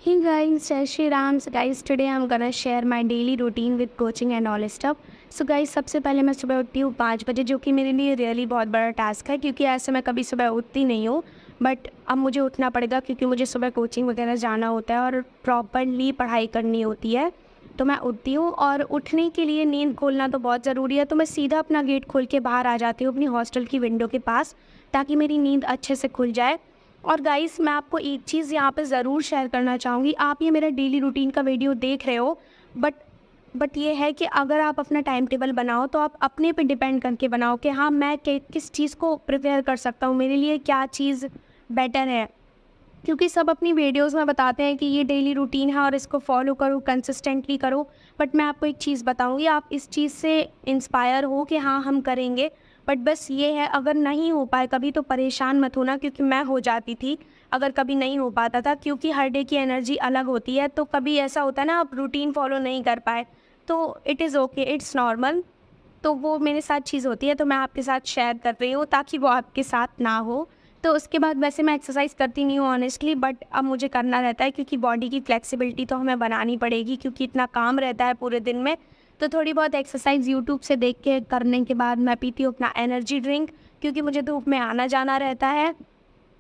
Hey guys, Jai Shri Ram. So guys, today I'm gonna share my daily routine with coaching and all stuff. So guys, सबसे पहले मैं सुबह उठती हूँ 5 बजे, जो कि मेरे लिए रियली बहुत बड़ा टास्क है, क्योंकि ऐसे मैं कभी सुबह उठती नहीं हूँ। बट अब मुझे उठना पड़ेगा क्योंकि मुझे सुबह कोचिंग वगैरह जाना होता है और प्रॉपरली पढ़ाई करनी होती है। तो मैं उठती हूँ और उठने के लिए नींद खोलना तो बहुत ज़रूरी है, तो मैं सीधा अपना गेट खोल के बाहर आ जाती हूँ अपनी हॉस्टल की विंडो के पास, ताकि मेरी नींद अच्छे से खुल जाए। और गाइस, मैं आपको एक चीज़ यहाँ पे ज़रूर शेयर करना चाहूँगी। आप ये मेरा डेली रूटीन का वीडियो देख रहे हो, बट ये है कि अगर आप अपना टाइम टेबल बनाओ तो आप अपने पे डिपेंड करके बनाओ कि हाँ, मैं किस चीज़ को प्रिपेयर कर सकता हूँ, मेरे लिए क्या चीज़ बेटर है। क्योंकि सब अपनी वीडियोज़ में बताते हैं कि ये डेली रूटीन है और इसको फॉलो करो, कंसिस्टेंटली करो। बट मैं आपको एक चीज़ बताऊँगी, आप इस चीज़ से इंस्पायर हो कि हाँ, हम करेंगे। बट बस ये है, अगर नहीं हो पाए कभी तो परेशान मत होना, क्योंकि मैं हो जाती थी अगर कभी नहीं हो पाता था, क्योंकि हर डे की एनर्जी अलग होती है। तो कभी ऐसा होता है ना, आप रूटीन फॉलो नहीं कर पाए, तो it is okay, it's normal. तो वो मेरे साथ चीज़ होती है, तो मैं आपके साथ शेयर कर रही हूँ ताकि वो आपके साथ ना हो। तो उसके बाद वैसे मैं एक्सरसाइज करती नहीं हूँ ऑनेस्टली, बट अब मुझे करना रहता है क्योंकि बॉडी की फ्लेक्सिबिलिटी तो हमें बनानी पड़ेगी, क्योंकि इतना काम रहता है पूरे दिन में। तो थोड़ी बहुत एक्सरसाइज यूट्यूब से देख के करने के बाद मैं पीती हूँ अपना एनर्जी ड्रिंक, क्योंकि मुझे धूप में आना जाना रहता है।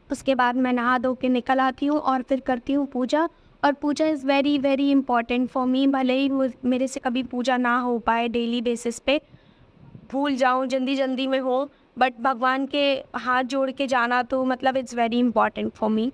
उसके बाद मैं नहा धो के निकल आती हूँ और फिर करती हूँ पूजा। और puja is very very important for me, भले ही मेरे से कभी पूजा ना हो पाए डेली बेसिस पे, भूल जाऊँ जल्दी जल्दी में हो, बट भगवान के हाथ जोड़ के जाना तो मतलब इट्स वेरी इंपॉर्टेंट फॉर मी।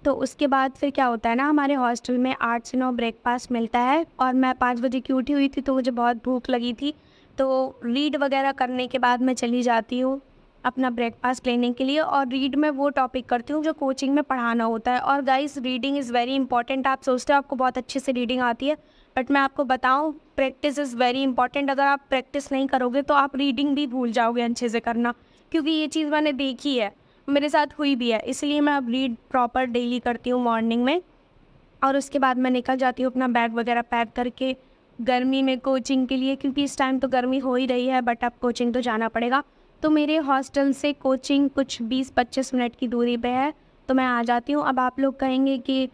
तो उसके बाद फिर क्या होता है ना, हमारे हॉस्टल में 8 से 9 ब्रेकफास्ट मिलता है और मैं 5 बजे की उठी हुई थी, तो मुझे बहुत भूख लगी थी। तो रीड वगैरह करने के बाद मैं चली जाती हूँ अपना ब्रेकफास्ट लेने के लिए, और रीड में वो टॉपिक करती हूँ जो कोचिंग में पढ़ाना होता है। और guys, reading is very important. आप सोचते हो आपको बहुत अच्छे से रीडिंग आती है, बट मैं आपको बताऊँ, प्रैक्टिस इज़ वेरी इंपॉर्टेंट। अगर आप प्रैक्टिस नहीं करोगे तो आप रीडिंग भी भूल जाओगे अच्छे से करना, क्योंकि ये चीज़ मैंने देखी है, मेरे साथ हुई भी है। इसलिए मैं अब रीड प्रॉपर डेली करती हूँ मॉर्निंग में। और उसके बाद मैं निकल जाती हूँ अपना बैग वगैरह पैक करके गर्मी में कोचिंग के लिए, क्योंकि इस टाइम तो गर्मी हो ही रही है, बट अब कोचिंग तो जाना पड़ेगा। तो मेरे हॉस्टल से कोचिंग कुछ 20-25 मिनट की दूरी पे है, तो मैं आ जाती हूँ। अब आप लोग कहेंगे कि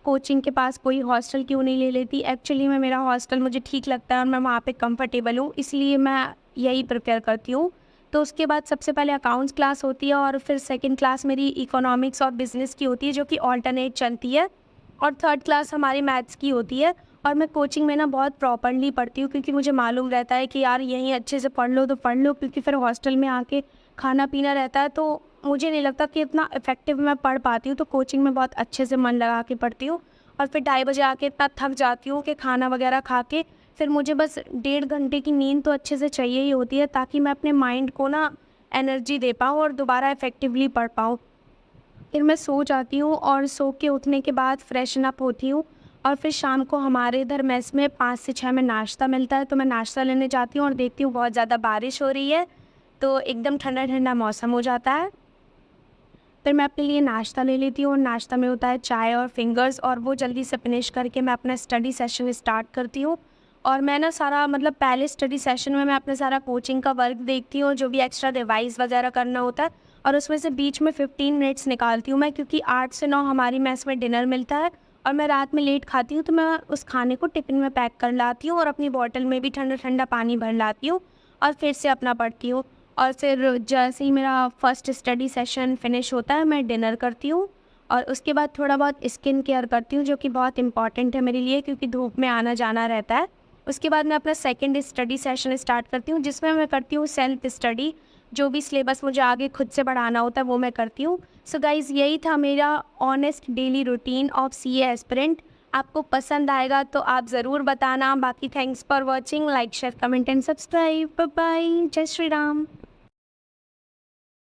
कोचिंग के पास कोई हॉस्टल क्यों नहीं ले लेती। एक्चुअली में मेरा हॉस्टल मुझे ठीक लगता है और मैं वहाँ पे कंफर्टेबल हूँ, इसलिए मैं यही प्रिपेयर करती हूँ। तो उसके बाद सबसे पहले अकाउंट्स क्लास होती है, और फिर सेकंड क्लास मेरी इकोनॉमिक्स और बिज़नेस की होती है, जो कि ऑल्टरनेट चलती है। और थर्ड क्लास हमारी मैथ्स की होती है। और मैं कोचिंग में ना बहुत प्रॉपरली पढ़ती हूँ, क्योंकि मुझे मालूम रहता है कि यार यहीं अच्छे से पढ़ लो तो पढ़ लो, क्योंकि फिर हॉस्टल में आके खाना पीना रहता है, तो मुझे नहीं लगता कि इतना इफेक्टिव मैं पढ़ पाती हूँ। तो कोचिंग में बहुत अच्छे से मन लगा के पढ़ती हूँ, और फिर 2:30 बजे आके इतना थक जाती हूँ कि खाना वगैरह खा के फिर मुझे बस 1.5 घंटे की नींद तो अच्छे से चाहिए ही होती है, ताकि मैं अपने माइंड को ना एनर्जी दे पाऊँ और दोबारा इफ़ेक्टिवली पढ़ पाऊँ। फिर मैं सो जाती हूँ और सो के उठने के बाद फ्रेशन अप होती हूँ, और फिर शाम को हमारे इधर मेस में 5 से 6 में नाश्ता मिलता है, तो मैं नाश्ता लेने जाती हूँ और देखती हूँ बहुत ज़्यादा बारिश हो रही है, तो एकदम ठंडा ठंडा मौसम हो जाता है। फिर मैं अपने लिए नाश्ता ले लेती हूँ, और नाश्ता में होता है चाय और फिंगर्स, और वो जल्दी से फिनिश करके मैं अपना स्टडी सेशन स्टार्ट करती हूँ। और मैं ना सारा मतलब पहले स्टडी सेशन में मैं अपना सारा कोचिंग का वर्क देखती हूँ, जो भी एक्स्ट्रा रिवाइज़ वगैरह करना होता है, और उसमें से बीच में 15 मिनट्स निकालती हूँ मैं, क्योंकि 8 से 9 हमारी मेस में डिनर मिलता है और मैं रात में लेट खाती हूँ, तो मैं उस खाने को टिफ़िन में पैक कर लाती हूँ और अपनी बॉटल में भी ठंडा ठंडा पानी भर लाती हूँ, और फिर से अपना पढ़ती हूँ। और फिर जैसे ही मेरा फर्स्ट स्टडी सेशन फिनिश होता है, मैं डिनर करती हूँ, और उसके बाद थोड़ा बहुत स्किन केयर करती हूँ, जो कि बहुत इंपॉर्टेंट है मेरे लिए, क्योंकि धूप में आना जाना रहता है। उसके बाद मैं अपना सेकंड स्टडी सेशन स्टार्ट करती हूँ, जिसमें मैं करती हूँ सेल्फ स्टडी। जो भी सिलेबस मुझे आगे खुद से बढ़ाना होता है वो मैं करती हूँ। सो गाइज़, यही था मेरा honest daily routine of CA aspirant. आपको पसंद आएगा तो आप ज़रूर बताना। बाकी thanks for watching, like share comment and subscribe. Bye bye, जय श्री राम।